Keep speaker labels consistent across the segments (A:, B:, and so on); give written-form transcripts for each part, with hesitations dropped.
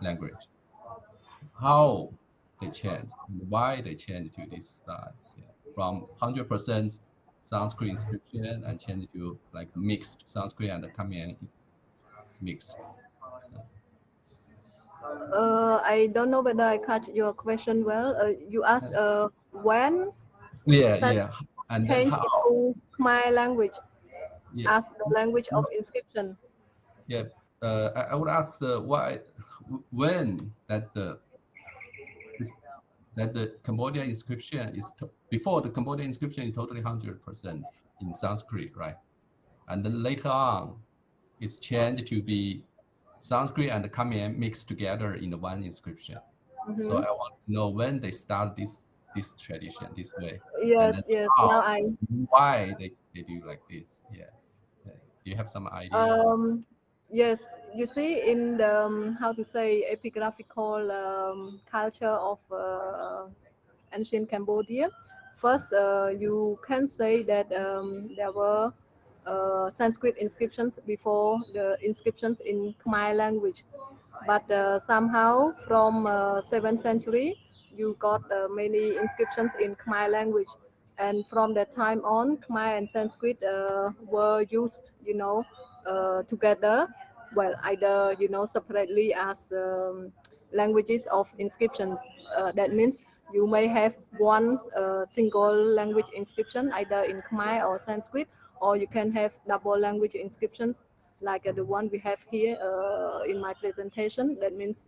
A: language. How they change and why they change to this style. Yeah. From 100% Sanskrit inscription and change to like mixed Sanskrit and the Khmer mix.
B: I don't know whether I catch your question well. You asked when
A: Yeah,
B: Sanskrit
A: yeah. And then
B: changed
A: how?
B: into Khmer language
A: Yeah,
B: as the language of inscription.
A: yeah. I would ask why, when that the Cambodian inscription is before the Cambodian inscription is totally 100% in Sanskrit, right? And then later on, it's changed to be Sanskrit and Khmer mixed together in the one inscription. So I want to know when they start this tradition this way, and
B: Yes,
A: then
B: yes.
A: how,
B: Now I
A: why they do like this. Yeah. Yeah. Do you have some idea about?
B: yes. You see, in the how to say epigraphical culture of ancient Cambodia, first you can say that there were Sanskrit inscriptions before the inscriptions in Khmer language, but somehow from 7th century you got many inscriptions in Khmer language, and from that time on Khmer and Sanskrit were used, together, well, either separately as languages of inscriptions. That means you may have one single language inscription either in Khmer or Sanskrit, or you can have double language inscriptions like the one we have here in my presentation. That means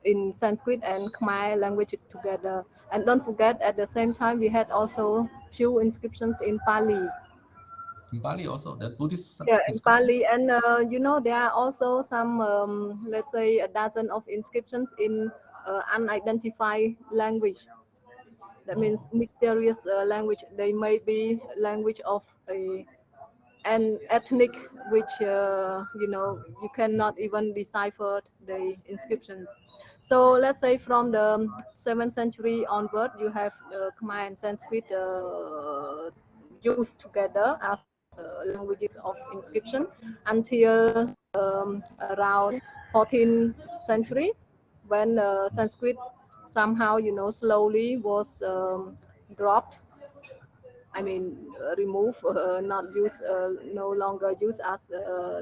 B: in Sanskrit and Khmer language together. And don't forget, at the same time, we had also few inscriptions in Pali.
A: In Bali also that Buddhist
B: Yeah, in
A: inscription.
B: Pali, and there are also some, let's say, a dozen of inscriptions in unidentified language. That means
A: Oh,
B: mysterious language. They may be language of an ethnic which you cannot even decipher the inscriptions. So let's say from the 7th century onward, you have Khmer and Sanskrit used together as languages of inscription until around 14th century, when Sanskrit somehow slowly was dropped. I mean, remove, not use, no longer use as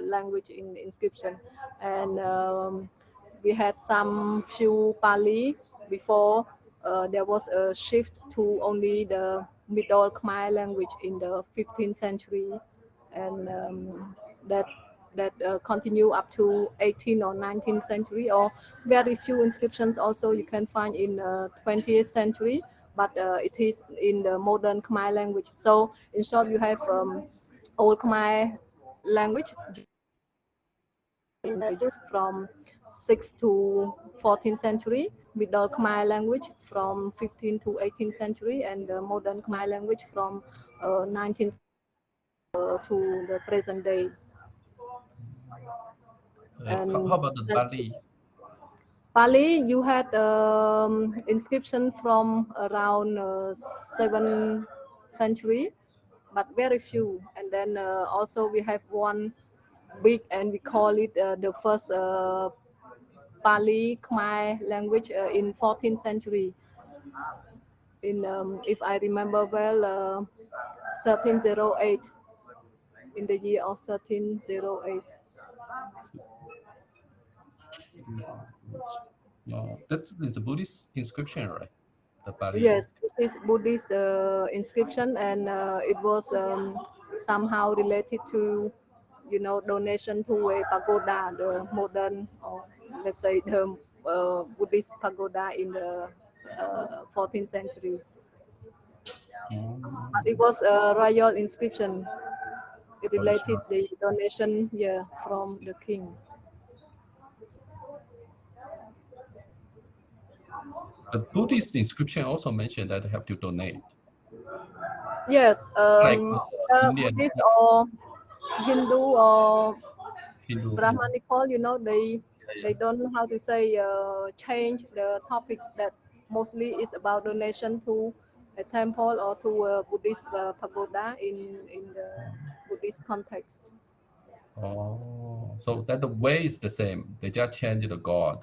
B: language in inscription. And we had some few Pali before there was a shift to only the Middle Khmer language in the 15th century, and that continue up to 18th or 19th century, or very few inscriptions also you can find in 20th century, but it is in the modern Khmer language. So in short, you have old Khmer language languages from 6th to 14th century, Middle Khmer language from 15th to 18th century, and modern Khmer language from 19th to the present day.
A: how
B: And
A: about the Bali?
B: Pali, you had inscription from around 7th century, but very few. And then also we have one big, and we call it the first Pali Khmer language in 14th century. In if I remember well, 1308, in the year of 1308.
A: That's it's a Buddhist inscription, right? The Bali one.
B: Yes, it is Buddhist inscription, and it was somehow related to, donation to a pagoda, the modern, or let's say the Buddhist pagoda in the 14th century.
A: Oh.
B: But it was a royal inscription. It
A: Oh, it's
B: related
A: not.
B: the donation, yeah, from the king.
A: But Buddhist inscription also mentioned that they have to donate,
B: Yes,
A: like Indian
B: Buddhist or Hindu or
A: Hindu. Yeah.
B: Brahmanical, they
A: Yeah,
B: they don't know how to say change the topics that mostly is about donation to a temple or to a Buddhist pagoda in the Buddhist context.
A: Oh, so that the way is the same. They just change the god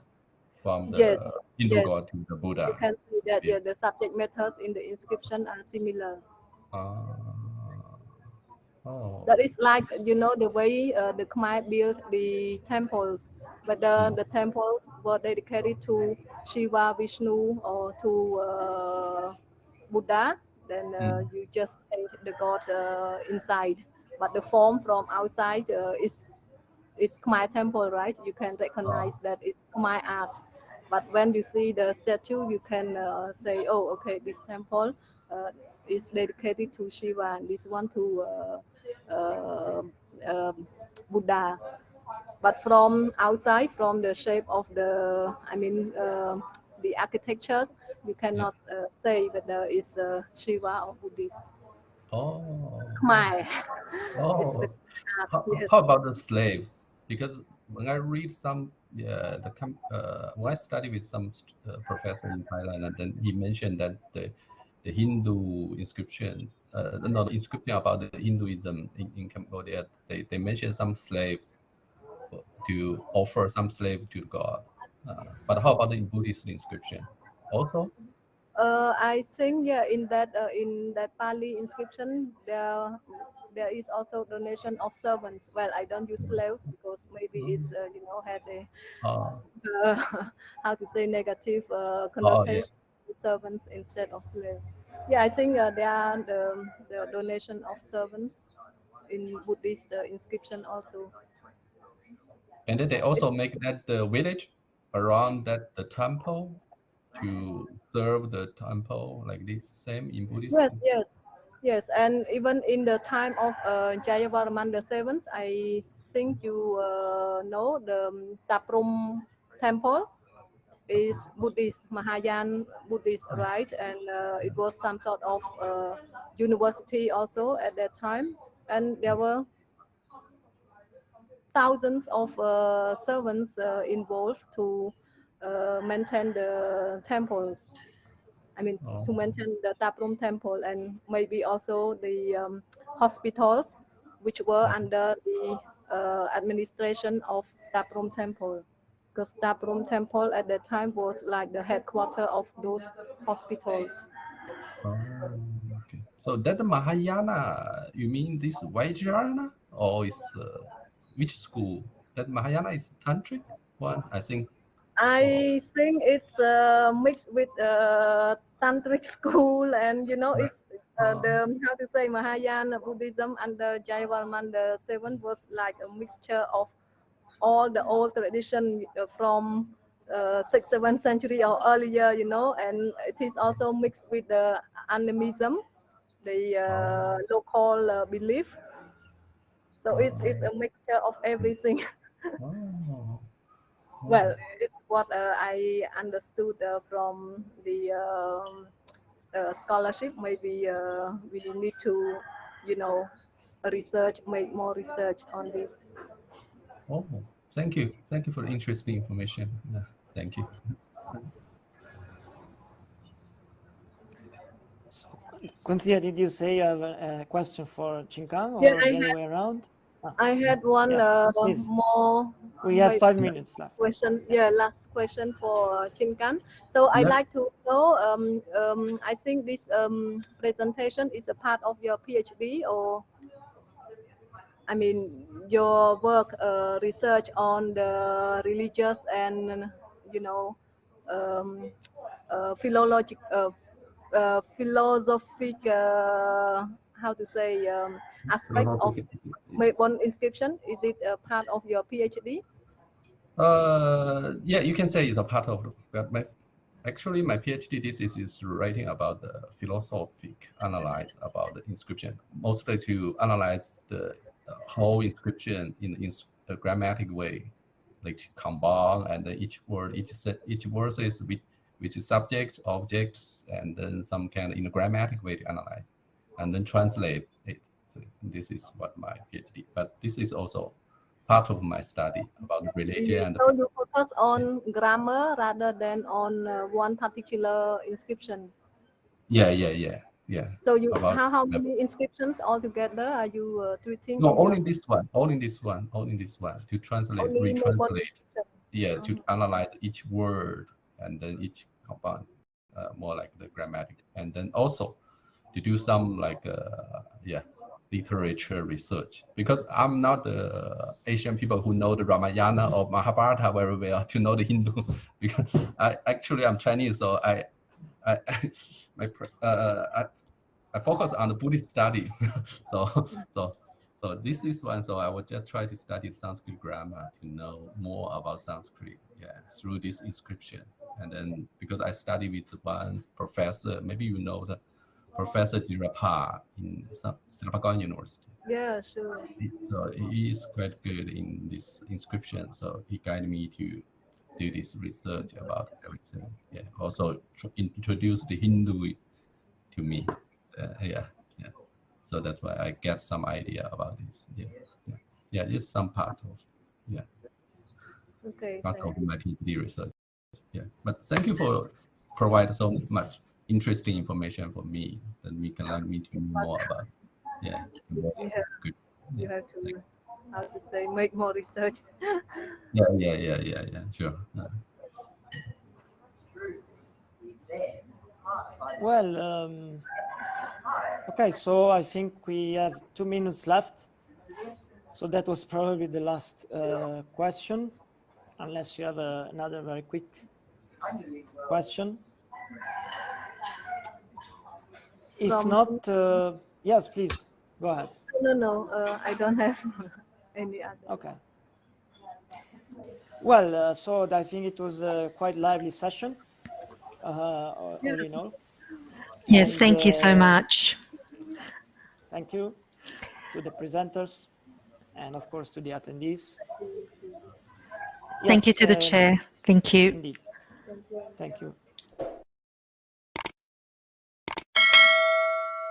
A: from
B: Yes,
A: the Hindu
B: yes.
A: god to the
B: You
A: Buddha.
B: can see that,
A: Yeah.
B: yeah, the subject matters in the inscription are similar.
A: Ah,
B: That
A: oh.
B: is like, the way the Khmer built the temples, whether
A: Mm,
B: the temples were dedicated to Shiva, Vishnu, or to Buddha, then
A: mm.
B: you just change the god inside. But the form from outside is Khmer temple, right? You can recognize
A: Ah,
B: that it's Khmer art. But when you see the statue, you can say, oh, okay, this temple uh, is dedicated to Shiva, and this one to uh, um Buddha. But from outside, from the shape of the architecture, you
A: yeah.
B: cannot say whether it's Shiva or Buddhist.
A: Oh, oh,
B: Khmer, it's the
A: oh.
B: art,
A: How
B: yes.
A: about the slaves? Because when I read some, when I study with some professor in Thailand, and then he mentioned that the Hindu inscription, no, the inscription about the Hinduism in Cambodia, they mentioned some slaves to offer some slave to God. But how about the Buddhist inscription? Also,
B: I think, yeah, in that Pali inscription there is also donation of servants. Well, I don't use slaves because maybe it's had a
A: uh,
B: uh, how to say negative
A: oh yeah.
B: connotation with servants instead of slaves. Yeah, I think there are the donation of servants in Buddhist inscription also.
A: And then they
B: It,
A: also make that the village around that the temple to serve the temple like this same in Buddhist.
B: yes, yes. Yes, and even in the time of Jayavarman the Seventh, I think you know the Taprum temple is Buddhist, Mahayana Buddhist, right? And it was some sort of university also at that time, and there were thousands of servants involved to maintain the temples. I mean,
A: Oh,
B: to mention the Taprum temple and maybe also the hospitals, which were
A: oh,
B: under the administration of Taprum temple. Because Taprum temple at that time was like the headquarter of those hospitals.
A: oh, okay. So that the Mahayana, you mean this Vajrayana or is which school? That Mahayana is tantric one, I think. Oh,
B: I think it's mixed with tantric school, and
A: right.
B: it's
A: Oh,
B: the how to say Mahayana Buddhism under Jayavarman the Seventh was like a mixture of all the old tradition from 6th, 7th century or earlier, and it is also mixed with the animism, the
A: oh,
B: local belief. So it's
A: oh,
B: a mixture of everything.
A: oh,
B: Well,
A: oh.
B: it's what I understood from the scholarship. Maybe we need to, research, make more research on this.
A: Oh, thank you. Thank you for the interesting information. Yeah, thank you.
C: So, Kuntia, did you say you have a question for Chinkang
B: Yeah,
C: or the other way around? Ah,
B: I had one
C: yeah, please.
B: more
C: We have
B: maybe
C: 5 minutes left.
B: question. Yeah, last question for Chinkan. So I
A: Yeah.
B: like to know. I think this presentation is a part of your PhD, or I mean your work research on the religious and you know um, philologic philosophic how to say aspects of Melbourne inscription. Is it a part of your PhD?
A: Yeah, you can say it's a part of actually my PhD thesis is writing about the philosophic analyze about the inscription, mostly to analyze the whole inscription in a grammatic way, like combine and then each word, each word is with subject, objects, and then some kind of in a grammatic way to analyze, and then translate it. So this is what my PhD, but this is also part of my study about the religion and
B: So you focus on grammar rather than on one particular inscription.
A: yeah. Yeah.
B: So you
A: about
B: how
A: the-
B: many inscriptions altogether are you treating?
A: No,
B: in
A: only
B: your-
A: this one, only this one, only this one to translate,
B: Only
A: retranslate.
B: inscription.
A: Yeah, to analyze each word and then each compound, more like the grammatic, and then also to do some like literature research, because I'm not the Asian people who know the Ramayana or Mahabharata very well to know the Hindu, because I'm Chinese, so I focus on the Buddhist studies. So this is one. So I would just try to study Sanskrit grammar to know more about Sanskrit, through this inscription. And then because I study with one professor, maybe you know the Professor Jirapa in Silpakorn University.
B: Yeah, sure.
A: So he is quite good in this inscription. So he guided me to do this research about everything. Yeah. Also introduce the Hindu to me. So that's why I get some idea about this. Yeah. It's some part of
B: Okay.
A: part of my PhD research. Yeah. But thank you for providing so much interesting information for me, that we can learn more about. Yeah. Good.
B: You have to, how to say, make more research.
A: Yeah. Sure.
C: Well, okay, so I think we have 2 minutes left. So that was probably the last question, unless you have another very quick question. If not, yes, please, go ahead.
B: No, I don't have any other.
C: Okay. Well, so I think it was a quite lively session, all in all.
D: Yes,
C: And,
D: thank you so much.
C: Thank you to the presenters and, of course, to the attendees.
D: Thank you to the chair. Thank you.
C: Indeed. Thank you.